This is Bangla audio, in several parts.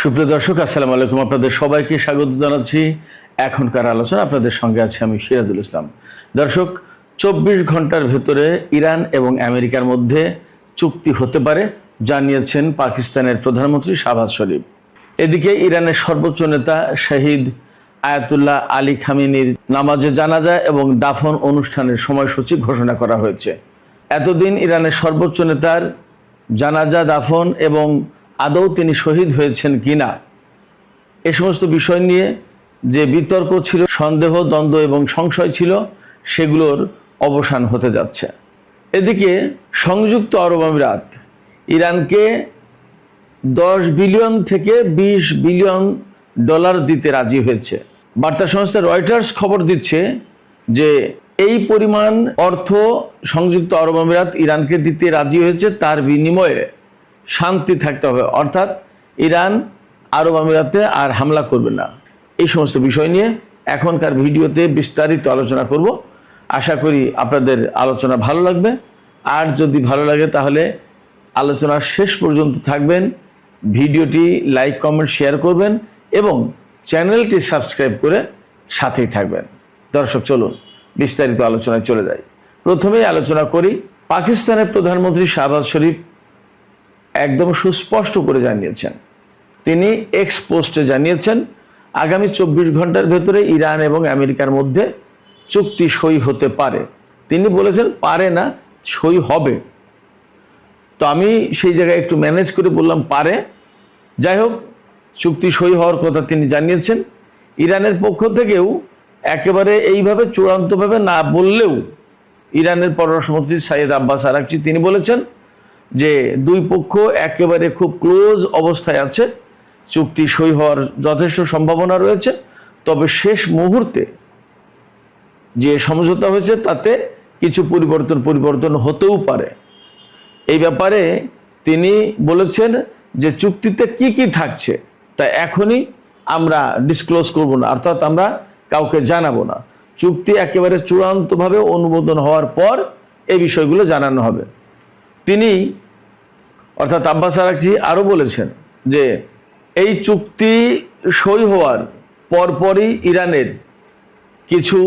সুপ্রিয় দর্শক, আসসালামু আলাইকুম। আপনাদের সবাইকে স্বাগত জানাচ্ছি এখনকার আলোচনা। আপনাদের সঙ্গে আছি আমি সিরাজুল ইসলাম। দর্শক, 24 ঘন্টার ভেতরে ইরান এবং আমেরিকার মধ্যে চুক্তি হতে পারে জানিয়েছেন পাকিস্তানের প্রধানমন্ত্রী শাহবাজ শরীফ। এদিকে ইরানের সর্বোচ্চ নেতা শহীদ আয়াতুল্লাহ আলী খামেনির নামাজে জানাজা এবং দাফন অনুষ্ঠানের সময়সূচি ঘোষণা করা হয়েছে। এতদিন ইরানের সর্বোচ্চ নেতার জানাজা, দাফন এবং আদৌ তিনি শহীদ হয়েছেন কিনা এ সমস্ত বিষয় নিয়ে যে বিতর্ক ছিল, সন্দেহ, দ্বন্দ্ব এবং সংশয় ছিল, সেগুলোর অবসান হতে যাচ্ছে। এদিকে সংযুক্ত আরব আমিরাত ইরানকে 10 বিলিয়ন থেকে 20 বিলিয়ন ডলার দিতে রাজি হয়েছে। বার্তা সংস্থা রয়টার্স খবর দিচ্ছে যে এই পরিমাণ অর্থ সংযুক্ত আরব আমিরাত ইরানকে দিতে রাজি হয়েছে, তার বিনিময়ে শান্তি থাকতে হবে, অর্থাৎ ইরান আরব আমিরাতে আর হামলা করবে না। এই সমস্ত বিষয় নিয়ে এখনকার ভিডিওতে বিস্তারিত আলোচনা করব। আশা করি আপনাদের আলোচনা ভালো লাগবে। আর যদি ভালো লাগে তাহলে আলোচনার শেষ পর্যন্ত থাকবেন, ভিডিওটি লাইক, কমেন্ট, শেয়ার করবেন এবং চ্যানেলটি সাবস্ক্রাইব করে সাথেই থাকবেন। দর্শক, চলুন বিস্তারিত আলোচনায় চলে যাই। প্রথমেই আলোচনা করি, পাকিস্তানের প্রধানমন্ত্রী শাহবাজ শরীফ একদম সুস্পষ্ট করে জানিয়েছেন, তিনি এক্স পোস্টে জানিয়েছেন আগামী 24 ঘন্টার ভেতরে ইরান এবং আমেরিকার মধ্যে চুক্তি সই হতে পারে। তিনি বলেছেন পারে না, সই হবে। তো আমি সেই জায়গায় একটু ম্যানেজ করে বললাম পারে। যাই হোক, চুক্তি সই হওয়ার কথা তিনি জানিয়েছেন। ইরানের পক্ষ থেকেও একেবারে এইভাবে চূড়ান্তভাবে না বললেও ইরানের পররাষ্ট্রমন্ত্রী সাইয়েদ আব্বাস আরাকচি তিনি বলেছেন যে দুই পক্ষ একেবারে খুব ক্লোজ অবস্থায় আছে, চুক্তি সই হওয়ার যথেষ্ট সম্ভাবনা রয়েছে। তবে শেষ মুহূর্তে যে সমঝোতা হয়েছে তাতে কিছু পরিবর্তন হতেও পারে। এই ব্যাপারে তিনি বলেছেন যে চুক্তিতে কি কি থাকছে তা এখনই আমরা ডিসক্লোজ করব না, অর্থাৎ আমরা কাউকে জানাবো না। চুক্তি একেবারে চূড়ান্তভাবে অনুমোদন হওয়ার পর এই বিষয়গুলো জানানো হবে। তিনি অর্থাৎ আব্বাস আরাকচি আরও বলেছেন যে এই চুক্তি সই হওয়ার পরপরই ইরানের কিছু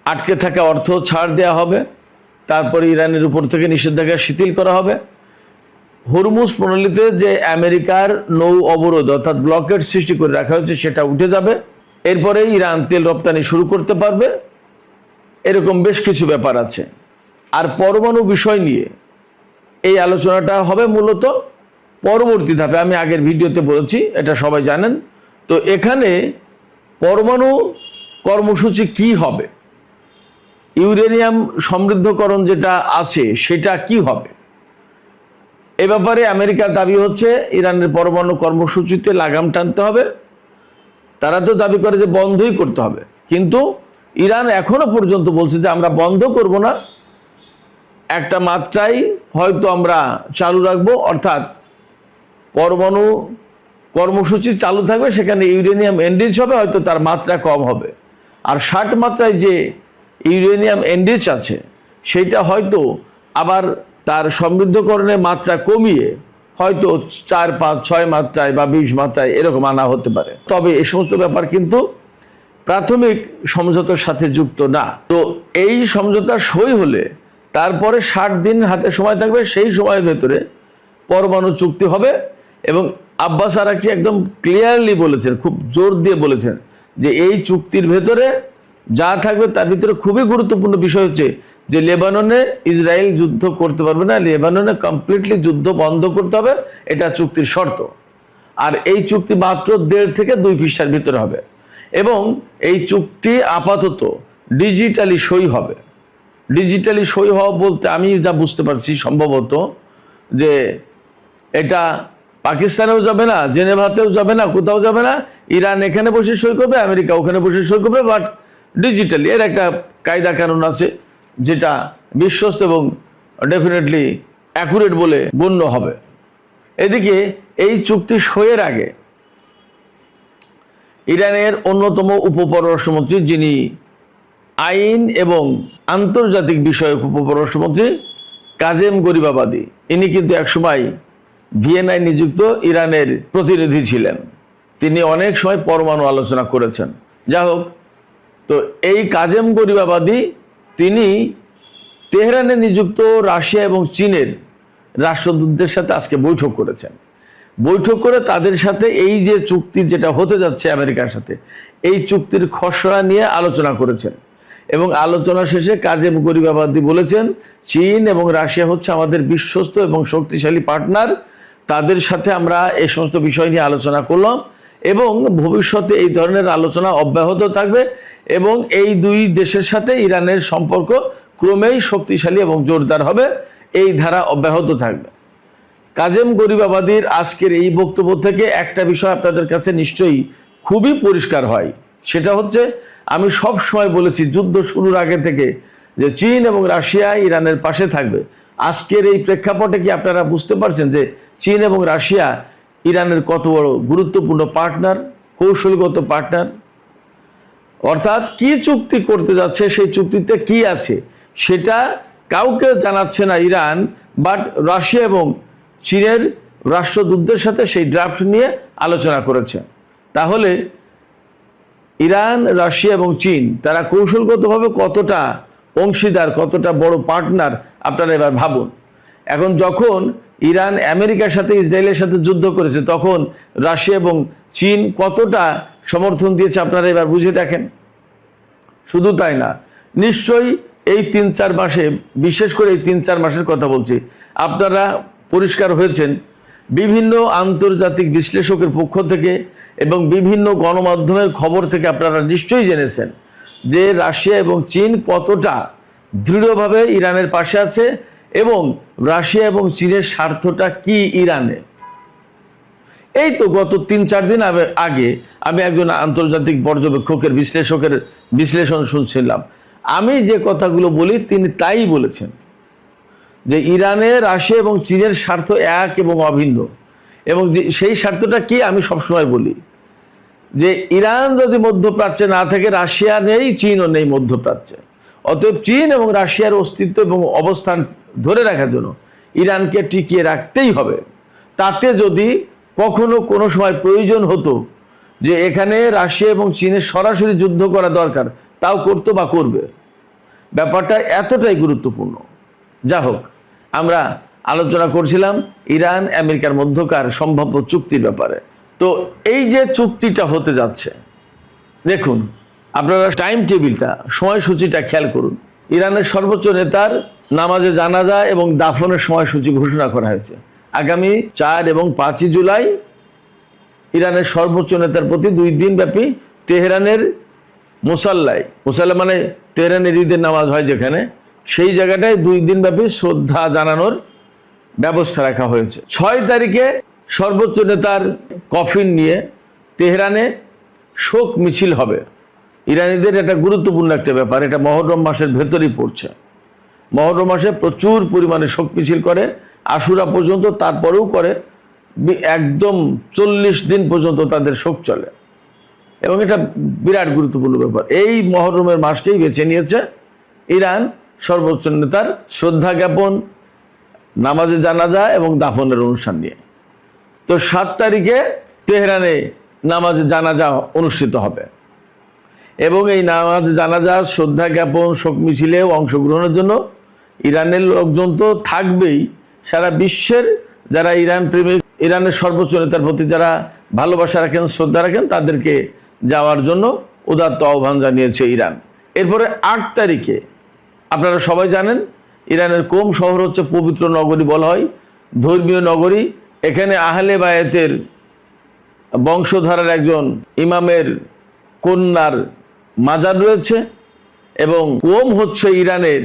আটকে থাকা অর্থ ছাড় দেওয়া হবে, তারপরে ইরানের উপর থেকে নিষেধাজ্ঞা শিথিল করা হবে। হরমুজ প্রণালীতে যে আমেরিকার নৌ অবরোধ অর্থাৎ ব্লকেট সৃষ্টি করে রাখা হয়েছে সেটা উঠে যাবে। এরপরে ইরান তেল রপ্তানি শুরু করতে পারবে। এরকম বেশ কিছু ব্যাপার আছে। আর পরমাণু বিষয় নিয়ে এই আলোচনাটা হবে মূলত পরবর্তী ধাপে। আমি আগের ভিডিওতে বলেছি, এটা সবাই জানেন। তো এখানে পরমাণু কর্মসূচি কি হবে, ইউরেনিয়াম সমৃদ্ধকরণ যেটা আছে সেটা কি হবে, এ ব্যাপারে আমেরিকার দাবি হচ্ছে ইরানের পরমাণু কর্মসূচিতে লাগাম টানতে হবে। তারা তো দাবি করে যে বন্ধই করতে হবে, কিন্তু ইরান এখনো পর্যন্ত বলছে যে আমরা বন্ধ করব না, একটা মাত্রায় হয়তো আমরা চালু রাখবো, অর্থাৎ পরমাণু কর্মসূচি চালু থাকবে, সেখানে ইউরেনিয়াম এনরিচ হবে, হয়তো তার মাত্রা কম হবে। আর 60 মাত্রায় যে ইউরেনিয়াম এনরিচ আছে সেইটা হয়তো আবার তার সমৃদ্ধকরণের মাত্রা কমিয়ে হয়তো 4, 5, 6 মাত্রায় বা 20 মাত্রায় এরকম আনা হতে পারে। তবে এই সমস্ত ব্যাপার কিন্তু প্রাথমিক সমঝোতার সাথে যুক্ত না। তো এই সমঝোতা সই হলে তারপরে 60 দিন হাতে সময় থাকবে, সেই সময়ের ভেতরে পরমাণু চুক্তি হবে। এবং আব্বাস আরাকচি একদম ক্লিয়ারলি বলেছেন, খুব জোর দিয়ে বলেছেন যে এই চুক্তির ভেতরে যা থাকবে তার ভিতরে খুবই গুরুত্বপূর্ণ বিষয় হচ্ছে যে লেবাননে ইসরায়েল যুদ্ধ করতে পারবে না, লেবাননে কমপ্লিটলি যুদ্ধ বন্ধ করতে হবে, এটা চুক্তির শর্ত। আর এই চুক্তি মাত্র 1.5 থেকে 2 পৃষ্ঠার ভিতরে হবে এবং এই চুক্তি আপাতত ডিজিটালি সই হবে। ডিজিটালি সই হওয়া বলতে আমি যা বুঝতে পারছি সম্ভবত যে এটা পাকিস্তানেও যাবে না, জেনেভাতেও যাবে না, কোথাও যাবে না। ইরান এখানে বসে সই করবে, আমেরিকা ওখানে বসে সই করবে, বাট ডিজিটালি। এর একটা কায়দা কানুন আছে যেটা বিশ্বস্ত এবং ডেফিনেটলি অ্যাকুরেট বলে গণ্য হবে। এদিকে এই চুক্তি সইয়ের আগে ইরানের অন্যতম উপপররাষ্ট্রমন্ত্রী, যিনি আইন এবং আন্তর্জাতিক বিষয়ক উপপররাষ্ট্রমন্ত্রী কাজেম গরিবাবাদি, ইনি কিন্তু একসময় ভিয়েনায় নিযুক্ত ইরানের প্রতিনিধি ছিলেন। তিনি অনেক সময় পরমাণু আলোচনা করেছেন। যা হোক, তো এই কাজেম গরিবাবাদী তিনি তেহরানে নিযুক্ত রাশিয়া এবং চীনের রাষ্ট্রদূতদের সাথে আজকে বৈঠক করেছেন। বৈঠক করে তাদের সাথে এই যে চুক্তি যেটা হতে যাচ্ছে আমেরিকার সাথে, এই চুক্তির খসড়া নিয়ে আলোচনা করেছেন। এবং আলোচনা শেষে কাজেম গরিবাবাদী বলেছেন, চীন এবং রাশিয়া হচ্ছে আমাদের বিশ্বস্ত এবং শক্তিশালী পার্টনার। তাদের সাথে আমরা এই সমস্ত বিষয় নিয়ে আলোচনা করলাম এবং ভবিষ্যতে এই ধরনের আলোচনা অব্যাহত থাকবে এবং এই দুই দেশের সাথে ইরানের সম্পর্ক ক্রমেই শক্তিশালী এবং জোরদার হবে, এই ধারা অব্যাহত থাকবে। কাজেম গরিবাবাদীর আজকের এই বক্তব্য থেকে একটা বিষয় আপনাদের কাছে নিশ্চয়ই খুবই পরিষ্কার হয়, সেটা হচ্ছে আমি সব সময় বলেছি যুদ্ধ শুরুর আগে থেকে যে চীন এবং রাশিয়া ইরানের পাশে থাকবে। আজকের এই প্রেক্ষাপটে কি আপনারা বুঝতে পারছেন যে চীন এবং রাশিয়া ইরানের কত বড় গুরুত্বপূর্ণ পার্টনার, কৌশলগত পার্টনার? অর্থাৎ কি চুক্তি করতে যাচ্ছে, সেই চুক্তিতে কি আছে সেটা কাউকে জানাচ্ছে না ইরান, বাট রাশিয়া এবং চীনের রাষ্ট্রদূতদের সাথে সেই ড্রাফট নিয়ে আলোচনা করেছে। তাহলে ইরান, রাশিয়া এবং চীন তারা কৌশলগতভাবে কতটা অংশীদার, কতটা বড় পার্টনার আপনারা এবার ভাবুন। এখন যখন ইরান আমেরিকার সাথে ইসরায়েলের সাথে যুদ্ধ করেছে, তখন রাশিয়া এবং চীন কতটা সমর্থন দিয়েছে আপনারা এবার বুঝে দেখেন। শুধু তাই না, নিশ্চয়ই এই 3-4 মাসে, বিশেষ করে এই 3-4 মাসের কথা বলছি, আপনারা পরিষ্কার হয়েছেন বিভিন্ন আন্তর্জাতিক বিশ্লেষকের পক্ষ থেকে এবং বিভিন্ন গণমাধ্যমের খবর থেকে আপনারা নিশ্চয়ই জেনেছেন যে রাশিয়া এবং চীন কতটা দৃঢ়ভাবে ইরানের পাশে আছে এবং রাশিয়া এবং চীনের স্বার্থটা কি ইরানে। এই তো গত 3-4 দিন আগে আমি একজন আন্তর্জাতিক পর্যবেক্ষকের বিশ্লেষণ শুনছিলাম। আমি যে কথাগুলো বলি তিনি তাই বলেছেন যে ইরানে রাশিয়া এবং চীনের স্বার্থ এক এবং অভিন্ন, এবং সেই স্বার্থটা কি আমি সবসময় বলি যে ইরান যদি মধ্যপ্রাচ্যে না থাকে, রাশিয়া নেই, চীনও নেই মধ্যপ্রাচ্যে। অতএব চীন এবং রাশিয়ার অস্তিত্ব এবং অবস্থান ধরে রাখার জন্য ইরানকে টিকিয়ে রাখতেই হবে। তাতে যদি কখনো কোনো সময় প্রয়োজন হতো যে এখানে রাশিয়া এবং চীনের সরাসরি যুদ্ধ করা দরকার, তাও করতো বা করবে। ব্যাপারটা এতটাই গুরুত্বপূর্ণ। যা হোক, আমরা আলোচনা করছিলাম ইরান আমেরিকার মধ্যকার সম্ভাব্য চুক্তির ব্যাপারে। তো এই যে চুক্তিটা হতে যাচ্ছে, দেখুন আপনারা টাইম টেবিলটা, সময়সূচিটা খেয়াল করুন। ইরানের সর্বোচ্চ নেতার নামাজে জানাজা এবং দাফনের সময়সূচি ঘোষণা করা হয়েছে। আগামী 4 এবং 5 জুলাই ইরানের সর্বোচ্চ নেতার প্রতি 2 দিন ব্যাপী তেহরানের মুসাল্লা মানে তেহরানের ঈদের নামাজ হয় যেখানে, সেই জায়গাটায় 2 দিন ব্যাপী শ্রদ্ধা জানানোর ব্যবস্থা রাখা হয়েছে। 6 তারিখে সর্বোচ্চ নেতার কফিন নিয়ে তেহরানে শোক মিছিল হবে। ইরানিদের এটা গুরুত্বপূর্ণ একটা ব্যাপার, এটা মহরম মাসের ভেতরেই পড়ছে। মহরম মাসে প্রচুর পরিমাণে শোক মিছিল করে, আশুরা পর্যন্ত, তারপরেও করে, একদম 40 দিন পর্যন্ত তাদের শোক চলে এবং এটা বিরাট গুরুত্বপূর্ণ ব্যাপার। এই মহরমের মাসকেই বেছে নিয়েছে ইরান সর্বোচ্চ নেতার শ্রদ্ধা জ্ঞাপন, নামাজে জানাজা এবং দাফনের অনুষ্ঠান নিয়ে। তো 7 তারিখে তেহরানে নামাজে জানাজা অনুষ্ঠিত হবে এবং এই নামাজে জানাজা, শ্রদ্ধা জ্ঞাপন, শোক মিছিলেও অংশগ্রহণের জন্য ইরানের লোকজন তো থাকবেই, সারা বিশ্বের যারা ইরান প্রেমিক, ইরানের সর্বোচ্চ নেতার প্রতি যারা ভালোবাসা রাখেন, শ্রদ্ধা রাখেন, তাদেরকে যাওয়ার জন্য উদাত্ত আহ্বান জানিয়েছে ইরান। এরপরে 8 তারিখে আপনারা সবাই জানেন ইরানের কোম শহর হচ্ছে পবিত্র নগরী বলা হয়, ধর্মীয় নগরী। এখানে আহলে বায়াতের বংশধারার একজন ইমামের কন্যার মাজার রয়েছে এবং কোম হচ্ছে ইরানের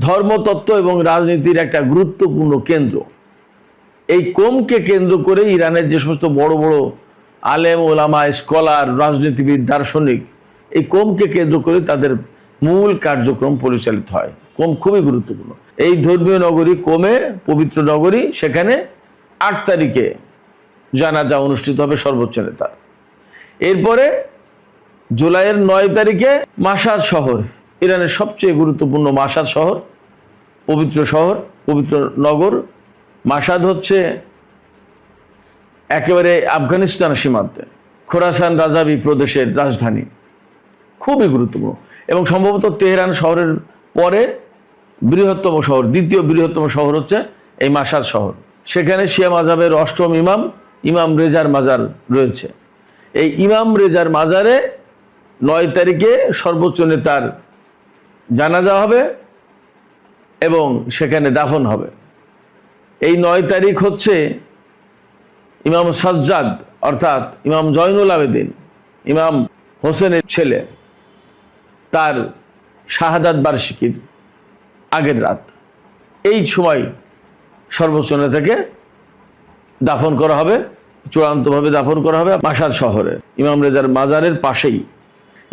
ধর্মতত্ত্ব এবং রাজনীতির একটা গুরুত্বপূর্ণ কেন্দ্র। এই কোমকে কেন্দ্র করে ইরানের যে সমস্ত বড় বড় আলেম, ওলামা, স্কলার, রাজনীতিবিদ, দার্শনিক, এই কোমকে কেন্দ্র করে তাদের মূল কার্যক্রম পরিচালিত হয়। কোম খুবই গুরুত্বপূর্ণ। এই ধর্মীয় নগরী কোমে, পবিত্র নগরী, সেখানে 8 তারিখে জানাজা অনুষ্ঠিত হবে সর্বোচ্চ নেতা। এরপরে জুলাইয়ের 9 তারিখে মাশহাদ শহর, ইরানের সবচেয়ে গুরুত্বপূর্ণ মাশহাদ শহর, পবিত্র নগর। মাশহাদ হচ্ছে একেবারে আফগানিস্তান সীমান্তে, খোরাসান রাজাবি প্রদেশের রাজধানী, খুবই গুরুত্বপূর্ণ এবং সম্ভবত তেহরান শহরের পরে বৃহত্তম শহর, দ্বিতীয় বৃহত্তম শহর হচ্ছে এই মাশহাদ শহর। সেখানে শিয়া মাযহাবের অষ্টম ইমাম ইমাম রেজার মাজার রয়েছে। এই ইমাম রেজার মাজারে 9 তারিখে সর্বোচ্চ নেতার জানাজা হবে এবং সেখানে দাফন হবে। এই 9 তারিখ হচ্ছে ইমাম সাজ্জাদ অর্থাৎ ইমাম জয়নুল আবেদিন, ইমাম হোসেনের ছেলে, তার শাহাদাত বার্ষিকীর আগের রাত। এই সময় সর্বোচ্চ নেতাকে দাফন করা হবে, চূড়ান্তভাবে দাফন করা হবে মাশহাদ শহরে ইমাম রেজার মাজারের পাশেই।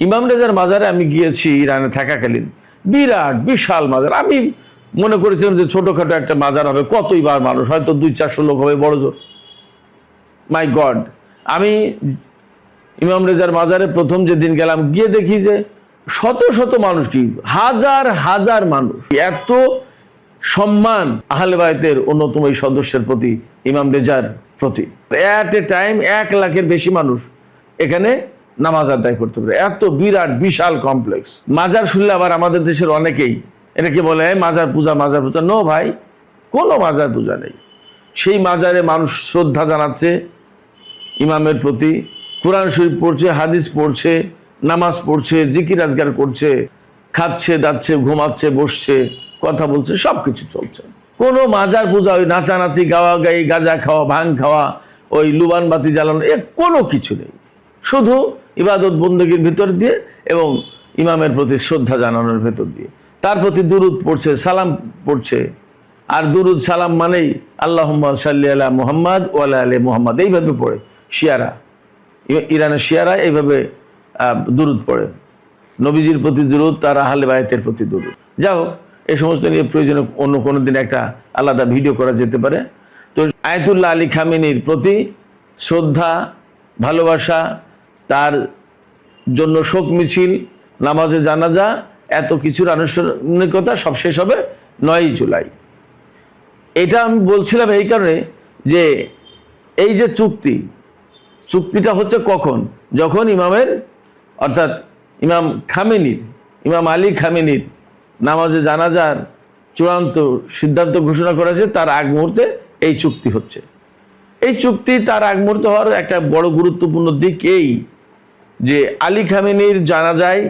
ইমাম রেজার মাজারে আমি গিয়েছি ইরানে থাকাকালীন, বিরাট বিশাল মাজার। আমি মনে করেছিলাম যে ছোটোখাটো একটা মাজার হবে, কতই বার মানুষ, হয়তো 200-400 লোক হবে, বড় জোর। মাই গড, আমি ইমাম রেজার মাজারে প্রথম যেদিন গেলাম, গিয়ে দেখি যে শত শত মানুষ, কি হাজার হাজার মানুষ, এত সম্মান আহলে বায়তের অন্যতম এই সদস্যের প্রতি, ইমাম রেজার প্রতি। অ্যাট এ টাইম 1 লাখের বেশি মানুষ এখানে নামাজ আদায় করতে পারে, এত বিরাট বিশাল কমপ্লেক্স। মাজার শুনলে আবার আমাদের দেশের অনেকেই এটাকে বলে মাজার পূজা, মাজার পূজা। নো ভাই, কোনো মাজার পূজা নেই। সেই মাজারে মানুষ শ্রদ্ধা জানাচ্ছে ইমামের প্রতি, কোরআন শরীফ পড়ছে, হাদিস পড়ছে, নামাজ পড়ছে, জিকির আজগার করছে, খাচ্ছে, দাচ্ছে, ঘুমাচ্ছে, বসছে, কথা বলছে, সব কিছু চলছে। কোনো মাজার পূজা, ওই নাচানাচি, গাওয়া গাই, গাঁজা খাওয়া, ভাং খাওয়া, ওই লুবান বাতি জ্বালানো, কোনো কিছু নেই। শুধু ইবাদত বন্দেগীর ভিতর দিয়ে এবং ইমামের প্রতি শ্রদ্ধা জানানোর ভেতর দিয়ে তার প্রতি দুরুদ পড়ছে, সালাম পড়ছে। আর দুরুদ সালাম মানেই আল্লাহুম্মা সাল্লি আলা মুহাম্মাদ ওয়া আলা আলি মুহাম্মাদ, এইভাবে পড়ে শিয়ারা, ইরানের শিয়ারা এইভাবে দুরুদ পড়ে। নবীজির প্রতি দুরুদ, তার আহলে বায়তের প্রতি দুরুদ। যাই হোক, এই সমস্ত নিয়ে প্রয়োজনে অন্য কোনো দিন একটা আলাদা ভিডিও করা যেতে পারে। তো আয়াতুল্লাহ আলী খামেনির প্রতি শ্রদ্ধা, ভালোবাসা, তার জন্য শোক মিছিল, নামাজে জানাজা, এত কিছুর আনুষ্ঠানিকতা সব শেষ হবে 9 জুলাই। এটা আমি বলছিলাম এই কারণে যে এই যে চুক্তিটা হচ্ছে কখন, যখন ইমামের অর্থাৎ ইমাম খামেনির, ইমাম আলী খামেনির নামাজে জানাজার চূড়ান্ত সিদ্ধান্ত ঘোষণা করেছে, তার আগ মুহূর্তে এই চুক্তি হচ্ছে। এই চুক্তি তার আগ মুহূর্তে হওয়ার একটা বড় গুরুত্বপূর্ণ দিক এই যে আলী খামেনির জানাজায়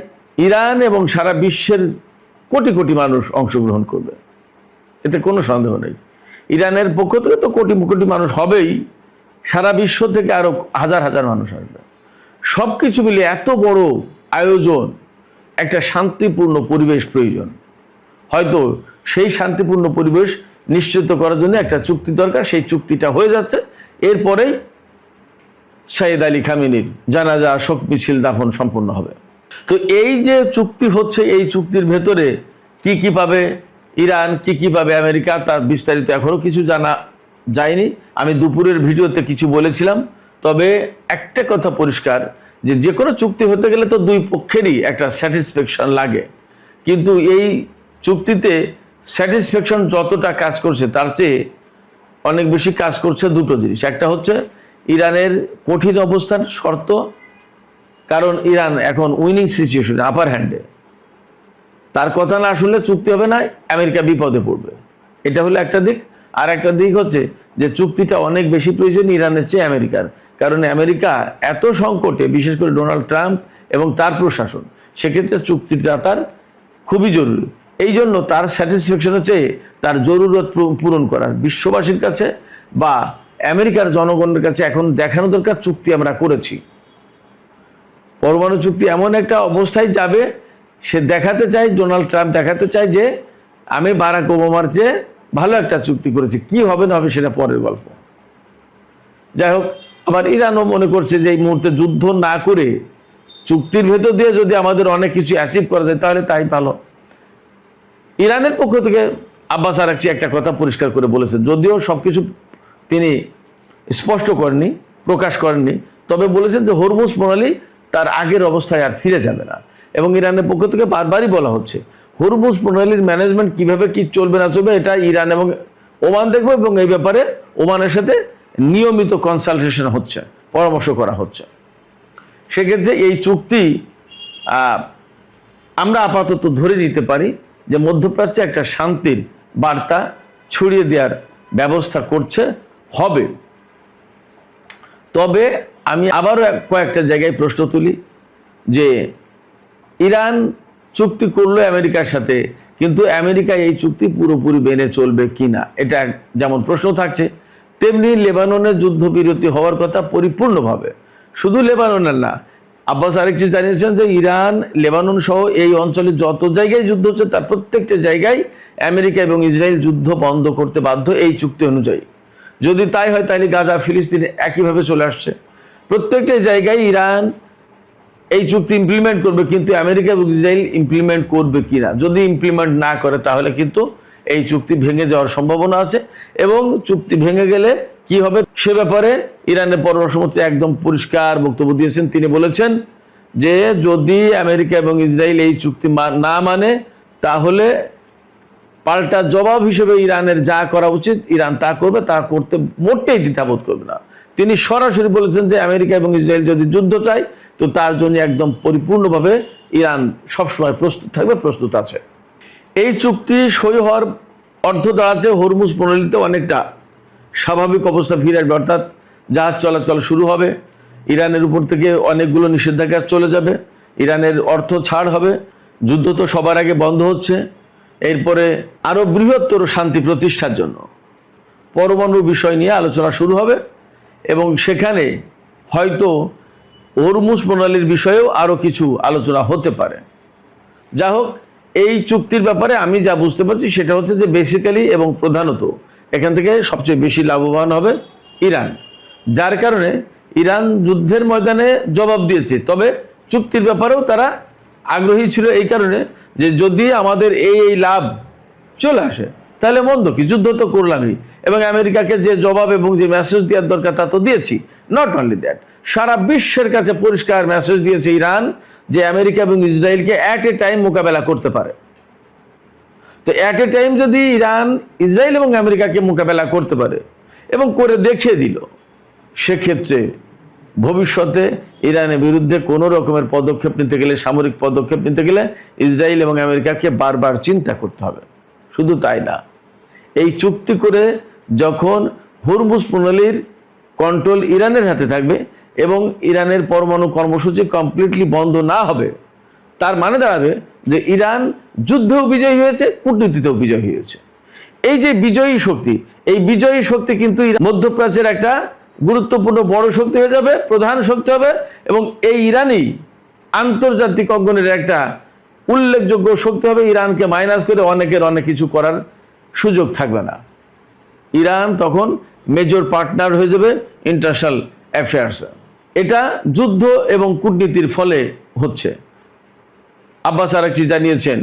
ইরান এবং সারা বিশ্বের কোটি কোটি মানুষ অংশগ্রহণ করবে, এতে কোনো সন্দেহ নেই। ইরানের পক্ষ থেকে তো কোটি কোটি মানুষ হবেই, সারা বিশ্ব থেকে আরো হাজার হাজার মানুষ আসবে। সব কিছু মিলে এত বড় আয়োজন, একটা শান্তিপূর্ণ পরিবেশ প্রয়োজন। হয়তো সেই শান্তিপূর্ণ পরিবেশ নিশ্চিত করার জন্য একটা চুক্তি দরকার। সেই চুক্তিটা হয়ে যাচ্ছে, এরপরেই সাইয়েদ আলী খামেনির জানাজা, শোক মিছিল, দাফন সম্পন্ন হবে। তো এই যে চুক্তি হচ্ছে, এই চুক্তির ভেতরে কি কি পাবে ইরান, কি কি পাবে আমেরিকা, তার বিস্তারিত এখনো কিছু জানা যায়নি। আমি দুপুরের ভিডিওতে কিছু বলেছিলাম। তবে একটা কথা পরিষ্কার, যে কোনো চুক্তি হতে গেলে তো দুই পক্ষেরই একটা স্যাটিসফ্যাকশন লাগে। কিন্তু এই চুক্তিতে স্যাটিসফ্যাকশন যতটা কাজ করছে, তার চেয়ে অনেক বেশি কাজ করছে দুটো জিনিস। একটা হচ্ছে ইরানের কঠিন অবস্থান, শর্ত, কারণ ইরান এখন উইনিং সিচুয়েশনে, আপার হ্যান্ডে। তার কথা না শুনলে চুক্তি হবে না, আমেরিকা বিপদে পড়বে। এটা হলো একটা দিক। আর একটা দিক হচ্ছে যে চুক্তিটা অনেক বেশি প্রয়োজন ইরানের চেয়ে আমেরিকার, কারণ আমেরিকা এত সংকটে, বিশেষ করে ডোনাল্ড ট্রাম্প এবং তার প্রশাসন, সেক্ষেত্রে চুক্তিটা তার খুবই জরুরি। এই জন্য তার স্যাটিসফ্যাকশন হচ্ছে তার জরুরত পূরণ করা। বিশ্ববাসীর কাছে বা আমেরিকার জনগণের কাছে এখন দেখানো দরকার চুক্তি আমরা করেছি। পরমাণু চুক্তি এমন একটা অবস্থায় যাবে, সে দেখাতে চায়, ডোনাল্ড ট্রাম্প দেখাতে চায় যে আমি বারাক ওবামার চেয়ে ভালো একটা চুক্তি করেছি। কি হবে না হবে সেটা পরের গল্প। যাই হোক, আবার ইরানও মনে করছে যে এই মুহূর্তে যুদ্ধ না করে চুক্তির ভেতর দিয়ে যদি আমাদের অনেক কিছু অ্যাচিভ করা যায় তাহলে তাই ভালো। ইরানের পক্ষ থেকে আব্বাস আরাকচি একটা কথা পরিষ্কার করে বলেছেন, যদিও সবকিছু তিনি স্পষ্ট করেননি, প্রকাশ করেননি, তবে বলেছেন যে হরমুজ প্রণালী তার আগের অবস্থায় আর ফিরে যাবে না। এবং ইরানের পক্ষ থেকে বারবারই বলা হচ্ছে হরমুজ প্রণালীর ম্যানেজমেন্ট কিভাবে কি চলবে না চলবে, এটা ইরান এবং ওমান দেখবে, এবং এই ব্যাপারে ওমানের সাথে নিয়মিত কনসালটেশন হচ্ছে, পরামর্শ করা হচ্ছে। সেক্ষেত্রে এই চুক্তি আমরা আপাতত ধরে নিতে পারি যে মধ্যপ্রাচ্যে একটা শান্তির বার্তা ছড়িয়ে দেওয়ার ব্যবস্থা করছে, হবে। তবে আমি আবারও কয়েকটা জায়গায় প্রশ্ন তুলি যে ইরান চুক্তি করলো আমেরিকার সাথে, কিন্তু আমেরিকা এই চুক্তি পুরোপুরি মেনে চলবে কিনা, এটা যেমন প্রশ্ন থাকছে, তেমনি লেবাননের যুদ্ধবিরতি হওয়ার কথা পরিপূর্ণভাবে। শুধু লেবাননের না, আব্বাস আরেকটি জানিয়েছেন যে ইরান, লেবানন সহ এই অঞ্চলে যত জায়গায় যুদ্ধ হচ্ছে তার প্রত্যেকটা জায়গায় আমেরিকা এবং ইসরায়েল যুদ্ধ বন্ধ করতে বাধ্য এই চুক্তি অনুযায়ী। যদি তাই হয় তাহলে গাজা, ফিলিস্তিন একইভাবে চলে আসছে। প্রত্যেকটা জায়গায় ইরান এই চুক্তি ইমপ্লিমেন্ট করবে, কিন্তু আমেরিকা এবং ইসরায়েল ইমপ্লিমেন্ট করবে কিনা, যদি ইমপ্লিমেন্ট না করে তাহলে কিন্তু এই চুক্তি ভেঙে যাওয়ার সম্ভাবনা আছে। এবং চুক্তি ভেঙে গেলে কি হবে সে ব্যাপারে ইরানের পররাষ্ট্রমন্ত্রী একদম পরিষ্কার বক্তব্য দিয়েছেন। তিনি বলেছেন যে যদি আমেরিকা এবং ইসরায়েল এই চুক্তি না মানে তাহলে পাল্টা জবাব হিসেবে ইরানের যা করা উচিত ইরান তা করবে, তা করতে মোটেই দ্বিধাবোধ করবে না। তিনি সরাসরি বলেছেন যে আমেরিকা এবং ইসরায়েল যদি যুদ্ধ চায় তো তার জন্য একদম পরিপূর্ণভাবে ইরান সবসময় প্রস্তুত থাকবে, প্রস্তুত আছে। এই চুক্তি সই হওয়ার অর্থ দাঁড়াচ্ছে হরমুজ প্রণালীতে অনেকটা স্বাভাবিক অবস্থা ফিরে আসবে, অর্থাৎ জাহাজ চলাচল শুরু হবে, ইরানের উপর থেকে অনেকগুলো নিষেধাজ্ঞা চলে যাবে, ইরানের অর্থ ছাড় হবে, যুদ্ধ তো সবার আগে বন্ধ হচ্ছে। এরপরে আরও বৃহত্তর শান্তি প্রতিষ্ঠার জন্য পরমাণু বিষয় নিয়ে আলোচনা শুরু হবে এবং সেখানে হয়তো হরমুজ প্রণালীর বিষয়েও আরও কিছু আলোচনা হতে পারে। যা হোক, এই চুক্তির ব্যাপারে আমি যা বুঝতে পারছি সেটা হচ্ছে যে বেসিক্যালি এবং প্রধানত এখান থেকে সবচেয়ে বেশি লাভবান হবে ইরান, যার কারণে ইরান যুদ্ধের ময়দানে জবাব দিয়েছে। তবে চুক্তির ব্যাপারেও তারা আগ্রহী ছিল এই কারণে যে যদি আমাদের এই লাভ চলে আসে তাহলে মন্দ কি, যুদ্ধ তো করলামই, এবং আমেরিকাকে যে জবাব এবং যে মেসেজ দেওয়ার দরকার তা তো দিয়েছি। নট অনলি দ্যাট, সারা বিশ্বের কাছে পরিষ্কার মেসেজ দিয়েছে ইরান যে আমেরিকা এবং ইসরায়েলকে অ্যাট এ টাইম মোকাবেলা করতে পারে। তো অ্যাট এ টাইম যদি ইরান, ইসরায়েল এবং আমেরিকাকে মোকাবেলা করতে পারে এবং করে দেখিয়ে দিল, সেক্ষেত্রে ভবিষ্যতে ইরানের বিরুদ্ধে কোনো রকমের পদক্ষেপ নিতে গেলে, সামরিক পদক্ষেপ নিতে গেলে ইসরায়েল এবং আমেরিকাকে বারবার চিন্তা করতে হবে। শুধু তাই না, এই চুক্তি করে যখন হরমুজ প্রণালীর কন্ট্রোল ইরানের হাতে থাকবে এবং ইরানের পরমাণু কর্মসূচি কমপ্লিটলি বন্ধ না হবে, তার মানে দাঁড়াবে যে ইরান যুদ্ধেও বিজয়ী হয়েছে, কূটনীতিতেও বিজয়ী হয়েছে। এই যে বিজয়ী শক্তি, এই বিজয়ী শক্তি কিন্তু মধ্যপ্রাচ্যের একটা গুরুত্বপূর্ণ বড় শক্তি হয়ে যাবে, প্রধান শক্তি হবে, এবং এই ইরানই আন্তর্জাতিক অঙ্গনের একটা উল্লেখযোগ্য শক্তি হবে। ইরানকে মাইনাস করে অনেকের অনেক কিছু করার সুযোগ থাকবে না। ইরান তখন মেজর পার্টনার হয়ে যাবে ইন্টারন্যাশনাল অ্যাফেয়ার্সে। এটা যুদ্ধ এবং কূটনীতির ফলে হচ্ছে। আব্বাস আরাকচি জানিয়েছেন,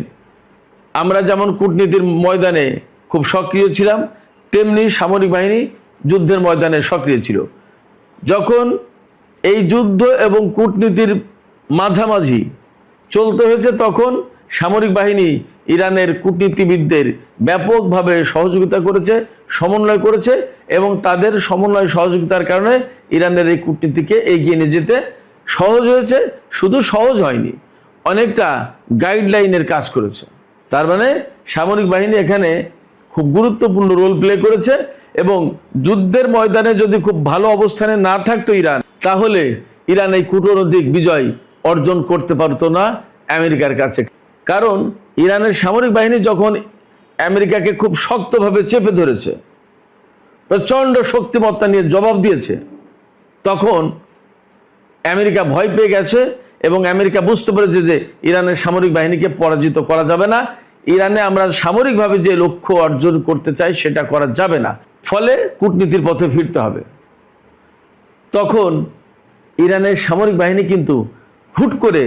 আমরা যেমন কূটনীতির ময়দানে খুব সক্রিয় ছিলাম, তেমনি সামরিক বাহিনী যুদ্ধের ময়দানে সক্রিয় ছিল। যখন এই যুদ্ধ এবং কূটনীতির মাঝামাঝি চলতে হয়েছে তখন সামরিক বাহিনী ইরানের কূটনীতিবিদদের ব্যাপকভাবে সহযোগিতা করেছে, সমন্বয় করেছে, এবং তাদের সমন্বয় সহযোগিতার কারণে ইরানের এই কূটনীতিকে এগিয়ে নিয়ে যেতে সহজ হয়েছে। শুধু সহজ হয়নি, অনেকটা গাইডলাইনের কাজ করেছে। তার মানে সামরিক বাহিনী এখানে খুব গুরুত্বপূর্ণ রোল প্লে করেছে, এবং যুদ্ধের ময়দানে যদি খুব ভালো অবস্থানে না থাকতো ইরান, তাহলে ইরান এই কূটনৈতিক বিজয় অর্জন করতে পারতো না আমেরিকার কাছে। কারণ ইরানের সামরিক বাহিনী যখন আমেরিকাকে খুব শক্তভাবে চেপে ধরেছে, প্রচণ্ড শক্তিমত্তা নিয়ে জবাব দিয়েছে, তখন আমেরিকা ভয় পেয়ে গেছে এবং আমেরিকা বুঝতে পেরেছে যে ইরানের সামরিক বাহিনীকে পরাজিত করা যাবে না। ইরানে আমরা সামরিকভাবে যে লক্ষ্য অর্জন করতে চাই সেটা করা যাবে না, ফলে কূটনীতির পথে ফিরতে হবে। তখন ইরানের সামরিক বাহিনী কিন্তু হুট করে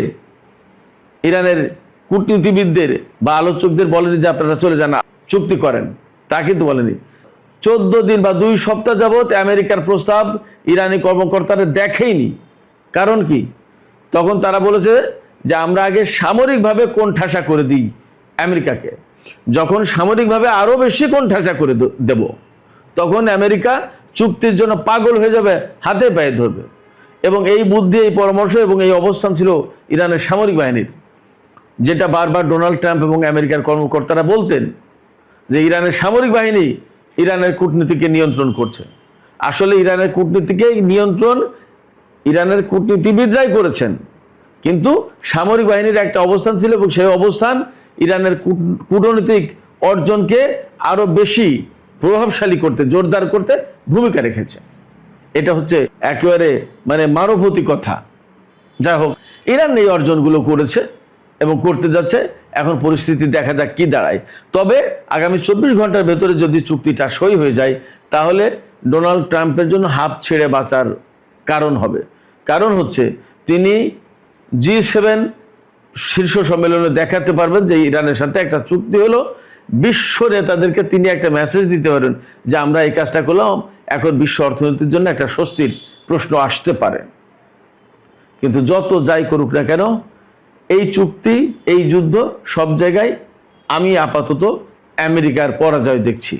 ইরানের কূটনীতিবিদদের বা আলোচকদের বলেনি যে আপনারা চলে যান, চুক্তি করেন, তা কিন্তু বলেনি। 14 দিন বা 2 সপ্তাহ যাবৎ আমেরিকার প্রস্তাব ইরানি কর্মকর্তারা দেখেইনি। কারণ কি? তখন তারা বলেছে যে আমরা আগে সামরিকভাবে কোণঠাসা করে দিই আমেরিকাকে, যখন সামরিকভাবে আরও বেশি কোণঠাসা করে দেব তখন আমেরিকা চুক্তির জন্য পাগল হয়ে যাবে, হাতে পায়ে ধরবে। এবং এই বুদ্ধি, এই পরামর্শ এবং এই অবস্থান ছিল ইরানের সামরিক বাহিনীর, যেটা বারবার ডোনাল্ড ট্রাম্প এবং আমেরিকার কর্মকর্তারা বলতেন যে ইরানের সামরিক বাহিনী ইরানের কূটনীতিকে নিয়ন্ত্রণ করছে। আসলে ইরানের কূটনীতিকে নিয়ন্ত্রণ ইরানের কূটনীতিবিদরাই করেছেন, কিন্তু সামরিক বাহিনীর একটা অবস্থান ছিল এবং সেই অবস্থান ইরানের কূটনৈতিক অর্জনকে আরো বেশি প্রভাবশালী করতে, জোরদার করতে ভূমিকা রেখেছে। এটা হচ্ছে একেবারে মানবতী কথা। যাই হোক, ইরান এই অর্জনগুলো করেছে এবং করতে যাচ্ছে। এখন পরিস্থিতি দেখা যাক কি দাঁড়ায়। তবে আগামী 24 ঘন্টার ভেতরে যদি চুক্তিটা সই হয়ে যায়, তাহলে ডোনাল্ড ট্রাম্পের জন্য হাঁপ ছেড়ে বাঁচার কারণ হবে। কারণ হচ্ছে তিনি G7 শীর্ষ সম্মেলনে দেখাতে পারবেন যে ইরানের সাথে একটা চুক্তি হলো। বিশ্ব নেতাদেরকে তিনি একটা মেসেজ দিতে পারেন যে আমরা এই কাজটা করলাম, এখন বিশ্ব অর্থনীতির জন্য একটা স্বস্তির প্রশ্ন আসতে পারে। কিন্তু যত যাই করুক না কেন, এই চুক্তি, এই যুদ্ধ, সব জায়গায় আমি আপাতত আমেরিকার পরাজয় দেখছি।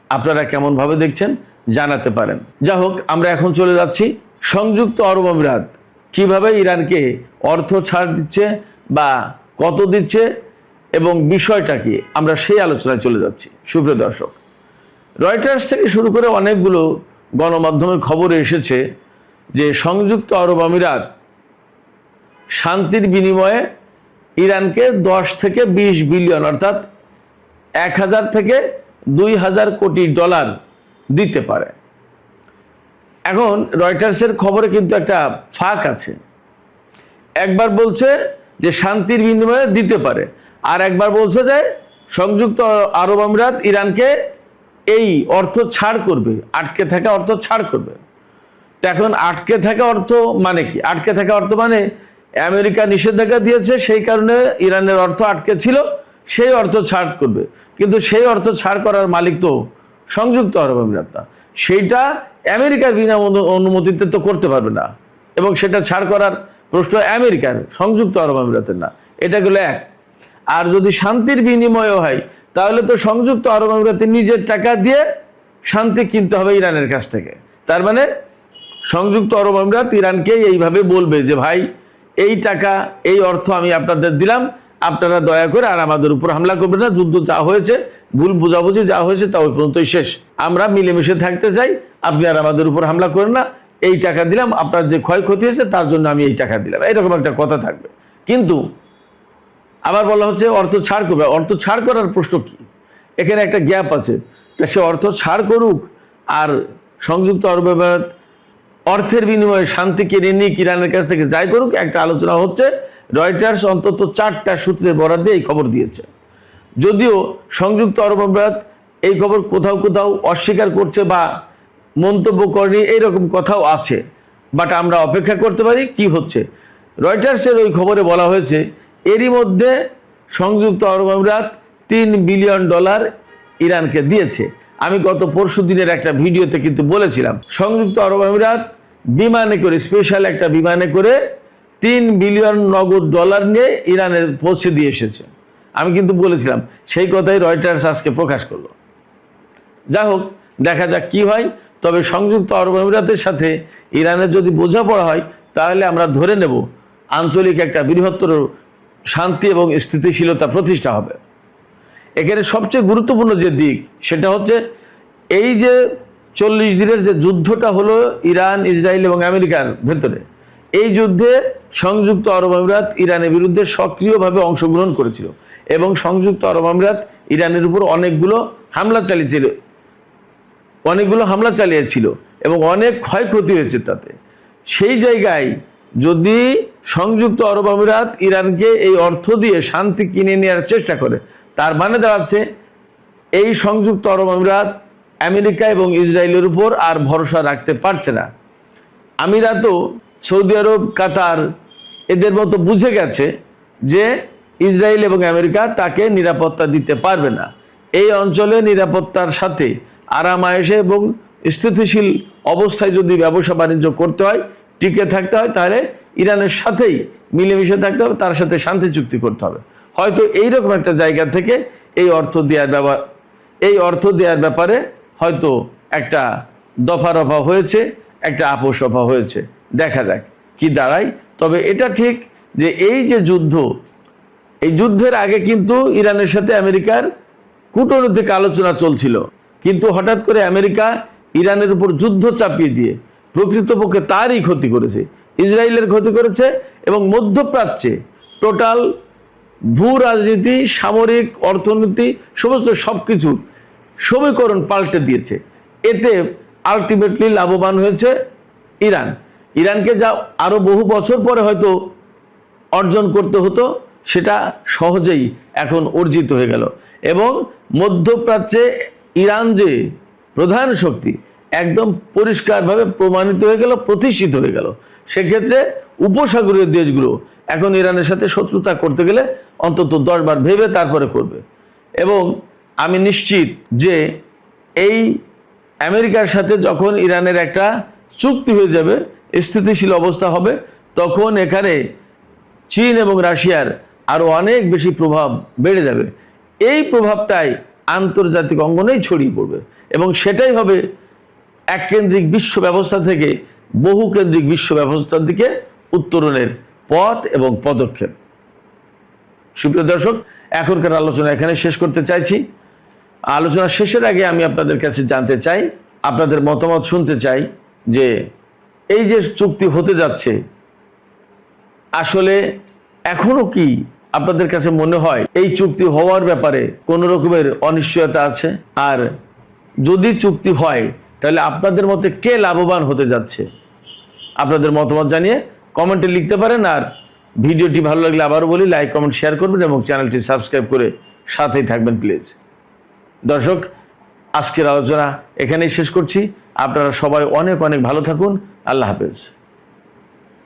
আপনারা কেমনভাবে দেখছেন জানাতে পারেন। যা হোক, আমরা এখন চলে যাচ্ছি সংযুক্ত আরব আমিরাত কিভাবে ইরানকে অর্থ ছাড় দিচ্ছে বা কত দিচ্ছে এবং বিষয়টা কি, আমরা সেই আলোচনায় চলে যাচ্ছি। সুপ্রিয় দর্শক, রয়টার্স থেকে শুরু করে অনেকগুলো গণমাধ্যমের খবরে এসেছে যে সংযুক্ত আরব আমিরাত শান্তির বিনিময়ে ইরানকে 10 থেকে 20 বিলিয়ন অর্থাৎ 1000 থেকে 2000 কোটি ডলার দিতে পারে। এখন রয়টার্সের খবরে কিন্তু একটা ফাঁক আছে। একবার বলছে যে শান্তির বিনিময়ে দিতে পারে, আর একবার বলছে যে সংযুক্ত আরব আমিরাত ইরানকে এই অর্থ ছাড় করবে, আটকে থাকা অর্থ ছাড় করবে। তো এখন আটকে থাকা অর্থ মানে কি? আটকে থাকা অর্থ মানে আমেরিকা নিষেধাজ্ঞা দিয়েছে, সেই কারণে ইরানের অর্থ আটকে ছিল, সেই অর্থ ছাড় করবে। কিন্তু সেই অর্থ ছাড় করার মালিক তো সংযুক্ত আরব আমিরাত না, সেইটা আমেরিকার বিনা অনুমতিতে তো করতে পারবে না, এবং সেটা ছাড় করার প্রশ্ন আমেরিকার, সংযুক্ত আরব আমিরাতের না। এটা গেল এক। আর যদি শান্তির বিনিময় হয়, তাহলে তো সংযুক্ত আরব আমিরাতে নিজের টাকা দিয়ে শান্তি কিনতে হবে ইরানের কাছ থেকে। তার মানে সংযুক্ত আরব আমিরাত ইরানকে এইভাবে বলবে যে ভাই, এই টাকা, এই অর্থ আমি আপনাদের দিলাম, আপনারা দয়া করে আর আমাদের উপর হামলা করবেন না। যুদ্ধ যা হয়েছে, ভুল বুঝাবুঝি যা হয়েছে তা ওই পর্যন্তই শেষ। আমরা মিলেমিশে থাকতে চাই, আপনি আর আমাদের উপর হামলা করেন না। এই টাকা দিলাম, আপনার যে ক্ষয়ক্ষতি হয়েছে তার জন্য আমি এই টাকা দিলাম, এরকম একটা কথা থাকবে। কিন্তু আবার বলা হচ্ছে অর্থ ছাড় করবে। অর্থ ছাড় করার প্রশ্ন কি? এখানে একটা গ্যাপ আছে। তা সে অর্থ ছাড় করুক আর সংযুক্ত আরব আমিরাত অর্থের বিনিময়ে শান্তি কিনে নিয়ে ইরানের কাছ থেকে যাই করুক, একটা আলোচনা হচ্ছে। রয়টার্স অন্তত 4টা সূত্রের বরাদ দিয়ে এই খবর দিয়েছে। যদিও সংযুক্ত আরব আমিরাত এই খবর কোথাও কোথাও অস্বীকার করছে বা মন্তব্য করেনি, এইরকম কথাও আছে। বাট আমরা অপেক্ষা করতে পারি কি হচ্ছে। রয়টার্সের ওই খবরে বলা হয়েছে এরই মধ্যে সংযুক্ত আরব আমিরাত $3 বিলিয়ন ইরানকে দিয়েছে। আমি গত পরশু দিনের একটা ভিডিওতে কিন্তু বলেছিলাম সংযুক্ত আরব আমিরাত বিমানে করে, স্পেশাল একটা বিমানে করে $3 বিলিয়ন নগদ ডলার নিয়ে ইরানে পৌঁছে দিয়ে এসেছে। আমি কিন্তু বলেছিলাম, সেই কথাই রয়টার্স আজকে প্রকাশ করলো। যা হোক, দেখা যাক কি হয়। তবে সংযুক্ত আরব আমিরাতের সাথে ইরানের যদি বোঝাপড়া হয়, তাহলে আমরা ধরে নেব আঞ্চলিক একটা বৃহত্তর শান্তি এবং স্থিতিশীলতা প্রতিষ্ঠা হবে। এখানে সবচেয়ে গুরুত্বপূর্ণ যে দিক, সেটা হচ্ছে এই যে 40 দিনের যে যুদ্ধটা হলো ইরান, ইসরায়েল এবং আমেরিকার ভেতরে, এই যুদ্ধে সংযুক্ত আরব আমিরাত ইরানের বিরুদ্ধে সক্রিয়ভাবে অংশগ্রহণ করেছিল এবং সংযুক্ত আরব আমিরাত ইরানের উপর অনেকগুলো হামলা চালিয়েছিল এবং অনেক ক্ষয়ক্ষতি হয়েছে তাতে। সেই জায়গায় যদি সংযুক্ত আরব আমিরাত ইরানকে এই অর্থ দিয়ে শান্তি কিনে নেওয়ার চেষ্টা করে, তার মানে দাঁড়াচ্ছে এই সংযুক্ত আরব আমিরাত আমেরিকা এবং ইসরায়েলের উপর আর ভরসা রাখতে পারছে না। আমিরাতও সৌদি আরব, কাতার এদের মতো বুঝে গেছে যে ইসরায়েল এবং আমেরিকা তাকে নিরাপত্তা দিতে পারবে না। এই অঞ্চলে নিরাপত্তার সাথে আরাম আয়েশে এবং স্থিতিশীল অবস্থায় যদি ব্যবসা বাণিজ্য করতে হয়, টিকে থাকতে হয়, তাহলে ইরানের সাথেই মিলেমিশে থাকতে হবে, তার সাথে শান্তি চুক্তি করতে হবে। হয়তো এইরকম একটা জায়গা থেকে এই অর্থ দেওয়ার ব্যাপারে হয়তো একটা দফা রফা হয়েছে, একটা আপোষ রফা হয়েছে, দেখা যাক কি দাঁড়ায়। তবে এটা ঠিক যে এই যে যুদ্ধ, এই যুদ্ধের আগে কিন্তু ইরানের সাথে আমেরিকার কূটনৈতিক আলোচনা চলছিল, কিন্তু হঠাৎ করে আমেরিকা ইরানের উপর যুদ্ধ চাপিয়ে দিয়ে প্রকৃতপক্ষে তারই ক্ষতি করেছে, ইসরায়েলের ক্ষতি করেছে এবং মধ্যপ্রাচ্যে টোটাল ভূ রাজনীতি, সামরিক, অর্থনীতি, সমস্ত সব কিছুর সমীকরণ পাল্টে দিয়েছে। এতে আলটিমেটলি লাভবান হয়েছে ইরান। ইরানকে যা আরও বহু বছর পরে হয়তো অর্জন করতে হতো, সেটা সহজেই এখন অর্জিত হয়ে গেল এবং মধ্যপ্রাচ্যে ইরান যে প্রধান শক্তি একদম পরিষ্কারভাবে প্রমাণিত হয়ে গেল, প্রতিষ্ঠিত হয়ে গেল। সেক্ষেত্রে উপসাগরীয় দেশগুলো এখন ইরানের সাথে শত্রুতা করতে গেলে অন্তত 10 বার ভেবে তারপরে করবে। এবং আমি নিশ্চিত যে এই আমেরিকার সাথে যখন ইরানের একটা চুক্তি হয়ে যাবে, স্থিতিশীল অবস্থা হবে, তখন এখানে চীন এবং রাশিয়ার আরও অনেক বেশি প্রভাব বেড়ে যাবে। এই প্রভাবটাই আন্তর্জাতিক অঙ্গনেই ছড়িয়ে পড়বে এবং সেটাই হবে এককেন্দ্রিক বিশ্ব ব্যবস্থা থেকে বহুকেন্দ্রিক বিশ্ব ব্যবস্থার দিকে উত্তরণের পথ এবং পদক্ষেপ। সুপ্রিয় দর্শক, এখনকার আলোচনা এখানে শেষ করতে চাইছি। আলোচনা শেষের আগে আমি আপনাদের কাছে জানতে চাই, আপনাদের মতামত শুনতে চাই যে এই যে চুক্তি হতে যাচ্ছে, আসলে এখনো কি আপনাদের কাছে মনে হয় এই চুক্তি হওয়ার ব্যাপারে কোনো রকমের অনিশ্চয়তা আছে? আর যদি চুক্তি হয় তাহলে আপনাদের মতে কে লাভবান হতে যাচ্ছে? আপনাদের মতামত জানিয়ে কমেন্টে লিখতে পারেন। আর ভিডিওটি ভালো লাগলে আবারও বলি, লাইক, কমেন্ট, শেয়ার করবেন এবং চ্যানেলটি সাবস্ক্রাইব করে সাথেই থাকবেন প্লিজ। দর্শক, আজকের আলোচনা এখানেই শেষ করছি। আপনারা সবাই অনেক অনেক ভালো থাকুন। আল্লাহ হাফেজ।